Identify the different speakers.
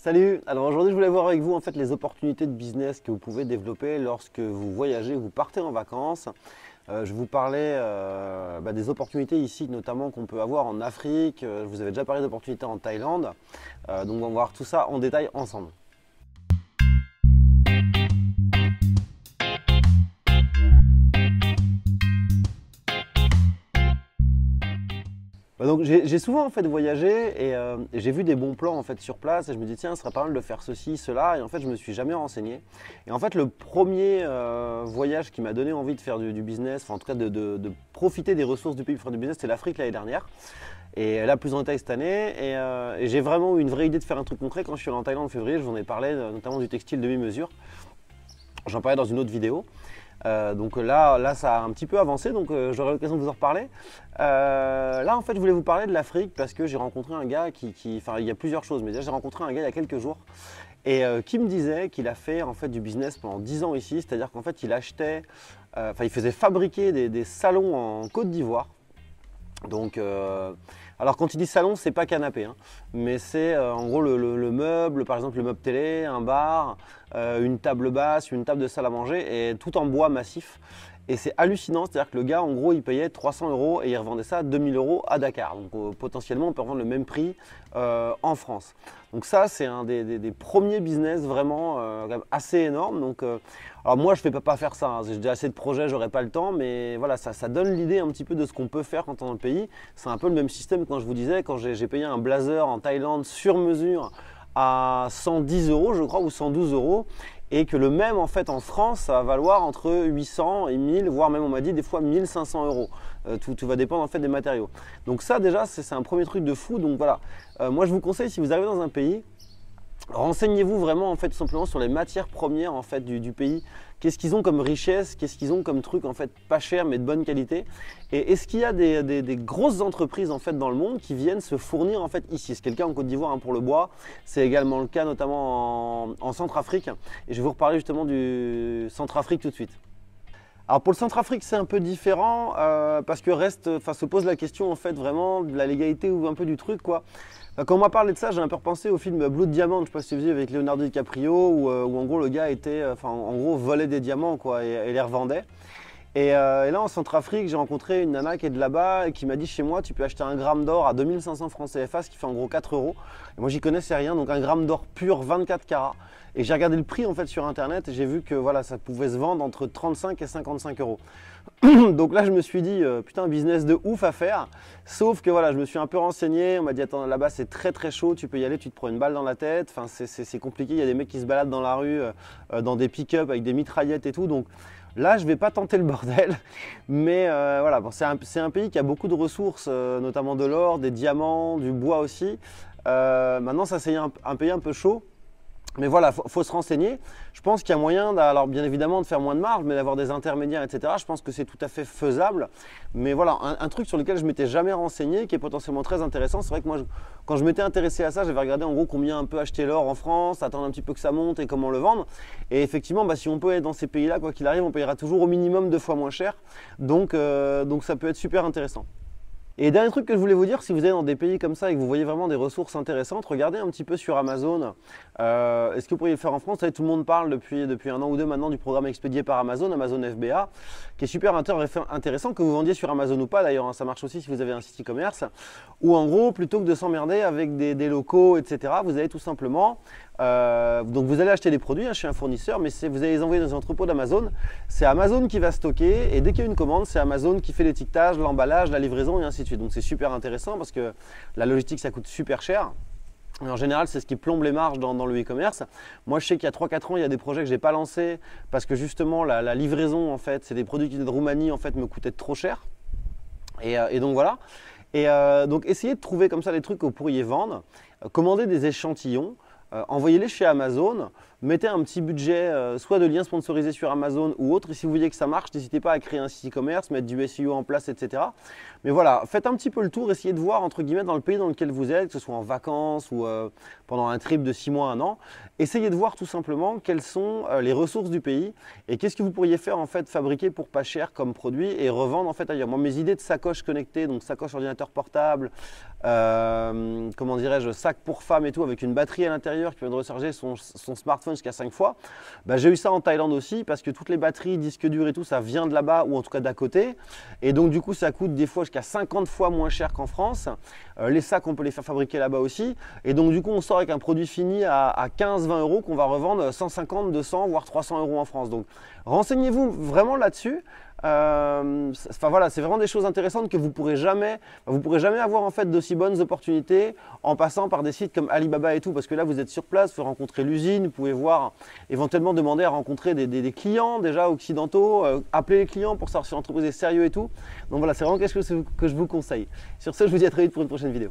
Speaker 1: Salut! Alors aujourd'hui, je voulais voir avec vous en fait les opportunités de business que vous pouvez développer lorsque vous voyagez, vous partez en vacances. Je vous parlais des opportunités ici, notamment qu'on peut avoir en Afrique. Je vous avais déjà parlé d'opportunités en Thaïlande. Donc on va voir tout ça en détail ensemble. Donc j'ai souvent en fait voyagé et j'ai vu des bons plans en fait sur place et je me dis tiens, ce serait pas mal de faire ceci, cela, et en fait je me suis jamais renseigné. Et en fait le premier voyage qui m'a donné envie de faire du business, enfin en tout cas de profiter des ressources du pays pour faire du business, c'était l'Afrique l'année dernière. Et là plus en détail cette année et j'ai vraiment eu une vraie idée de faire un truc concret quand je suis allé en Thaïlande en février. Je vous en ai parlé notamment du textile demi-mesure. J'en parlais dans une autre vidéo. Donc là, ça a un petit peu avancé, donc j'aurai l'occasion de vous en reparler. Là, en fait, je voulais vous parler de l'Afrique parce que j'ai rencontré un gars enfin, il y a plusieurs choses, mais déjà, j'ai rencontré un gars il y a quelques jours et qui me disait qu'il a fait en fait du business pendant 10 ans ici, c'est-à-dire qu'en fait, il achetait, il faisait fabriquer des salons en Côte d'Ivoire. Donc, alors quand il dit salon, c'est pas canapé, hein, mais c'est en gros le meuble, par exemple le meuble télé, un bar, une table basse, une table de salle à manger, et tout en bois massif. Et c'est hallucinant, c'est-à-dire que le gars, en gros, il payait 300 € et il revendait ça à 2000 € à Dakar. Donc potentiellement, on peut revendre le même prix en France. Donc ça, c'est un des premiers business vraiment quand même assez énorme. Donc, alors moi, je ne fais pas faire ça. Hein. J'ai déjà assez de projets, j'aurais pas le temps. Mais voilà, ça donne l'idée un petit peu de ce qu'on peut faire quand on est dans le pays. C'est un peu le même système quand je vous disais, quand j'ai payé un blazer en Thaïlande sur mesure à 110 € je crois, ou 112 €. Et que le même en fait en France, ça va valoir entre 800 et 1000, voire même on m'a dit des fois 1500 €. Tout va dépendre en fait des matériaux. Donc ça déjà, c'est un premier truc de fou. Donc voilà, moi je vous conseille, si vous arrivez dans un pays, renseignez-vous vraiment en fait tout simplement sur les matières premières en fait du pays. Qu'est-ce qu'ils ont comme richesse, qu'est-ce qu'ils ont comme truc en fait pas cher mais de bonne qualité. Et est-ce qu'il y a des grosses entreprises en fait dans le monde qui viennent se fournir en fait ici? C'est le cas en Côte d'Ivoire hein, pour le bois, c'est également le cas notamment en Centrafrique. Et je vais vous reparler justement du Centrafrique tout de suite. Alors pour le Centrafrique, c'est un peu différent parce que se pose la question en fait vraiment de la légalité ou un peu du truc quoi. Quand on m'a parlé de ça, j'ai un peu repensé au film Blue Diamond, je ne sais pas si vous avez vu avec Leonardo DiCaprio, où en gros le gars en gros volait des diamants quoi et les revendait. Et là en Centrafrique, j'ai rencontré une nana qui est de là-bas et qui m'a dit chez moi tu peux acheter un gramme d'or à 2500 francs CFA, ce qui fait en gros 4 €. Et moi j'y connaissais rien, donc un gramme d'or pur 24 carats. Et j'ai regardé le prix en fait sur internet et j'ai vu que voilà, ça pouvait se vendre entre 35 et 55 €. Donc là je me suis dit putain, business de ouf à faire. Sauf que voilà, je me suis un peu renseigné, on m'a dit attends, là-bas c'est très très chaud, tu peux y aller, tu te prends une balle dans la tête, enfin c'est compliqué, il y a des mecs qui se baladent dans la rue dans des pick-up avec des mitraillettes et tout. Donc là, je ne vais pas tenter le bordel, mais voilà, bon, c'est un pays qui a beaucoup de ressources, notamment de l'or, des diamants, du bois aussi. Maintenant, ça c'est un pays un peu chaud. Mais voilà, faut se renseigner. Je pense qu'il y a moyen, alors bien évidemment, de faire moins de marge, mais d'avoir des intermédiaires, etc. Je pense que c'est tout à fait faisable. Mais voilà, un truc sur lequel je ne m'étais jamais renseigné, qui est potentiellement très intéressant. C'est vrai que moi, quand je m'étais intéressé à ça, j'avais regardé en gros combien on peut acheter l'or en France, attendre un petit peu que ça monte et comment le vendre. Et effectivement, si on peut être dans ces pays-là, quoi qu'il arrive, on payera toujours au minimum 2 fois moins cher. Donc ça peut être super intéressant. Et dernier truc que je voulais vous dire, si vous êtes dans des pays comme ça et que vous voyez vraiment des ressources intéressantes, regardez un petit peu sur Amazon. Est-ce que vous pourriez le faire en France? Vous savez, tout le monde parle depuis un an ou deux maintenant du programme expédié par Amazon, Amazon FBA, qui est super intéressant, que vous vendiez sur Amazon ou pas d'ailleurs, hein, ça marche aussi si vous avez un site e-commerce, où en gros, plutôt que de s'emmerder avec des locaux, etc., vous allez tout simplement, donc vous allez acheter des produits hein, chez un fournisseur, mais vous allez les envoyer dans un entrepôt d'Amazon. C'est Amazon qui va stocker et dès qu'il y a une commande, c'est Amazon qui fait l'étiquetage, l'emballage, la livraison et ainsi de suite. Donc c'est super intéressant parce que la logistique ça coûte super cher. Et en général, c'est ce qui plombe les marges dans le e-commerce. Moi, je sais qu'il y a 3-4 ans, il y a des projets que je n'ai pas lancés parce que justement, la livraison, en fait, c'est des produits qui venaient de Roumanie, en fait, me coûtaient trop cher. Et donc voilà. Et donc, essayez de trouver comme ça des trucs que vous pourriez vendre. Commandez des échantillons. Envoyez-les chez Amazon. mettez un petit budget, soit de liens sponsorisés sur Amazon ou autre. Et si vous voyez que ça marche, n'hésitez pas à créer un site e-commerce, mettre du SEO en place, etc. Mais voilà, faites un petit peu le tour, essayez de voir entre guillemets dans le pays dans lequel vous êtes, que ce soit en vacances ou pendant un trip de 6 mois, 1 an. Essayez de voir tout simplement quelles sont les ressources du pays et qu'est-ce que vous pourriez faire en fait fabriquer pour pas cher comme produit et revendre en fait ailleurs. Moi, mes idées de sacoche connectée, donc sacoche ordinateur portable, comment dirais-je, sac pour femme et tout avec une batterie à l'intérieur qui peut recharger son smartphone jusqu'à 5 fois. Bah, j'ai eu ça en Thaïlande aussi parce que toutes les batteries, disques durs et tout, ça vient de là-bas ou en tout cas d'à côté. Et donc du coup, ça coûte des fois jusqu'à 50 fois moins cher qu'en France. Les sacs, on peut les faire fabriquer là-bas aussi. Et donc du coup, on sort avec un produit fini à 15-20 euros qu'on va revendre 150, 200, voire 300 euros en France. Donc renseignez-vous vraiment là-dessus. Enfin voilà, c'est vraiment des choses intéressantes que vous pourrez jamais avoir en fait d'aussi bonnes opportunités en passant par des sites comme Alibaba et tout, parce que là vous êtes sur place, vous pouvez rencontrer l'usine, vous pouvez voir, éventuellement demander à rencontrer des clients déjà occidentaux, appeler les clients pour savoir si l'entreprise est sérieux et tout. Donc voilà, c'est vraiment quelque chose que je vous conseille. Sur ce, je vous dis à très vite pour une prochaine vidéo.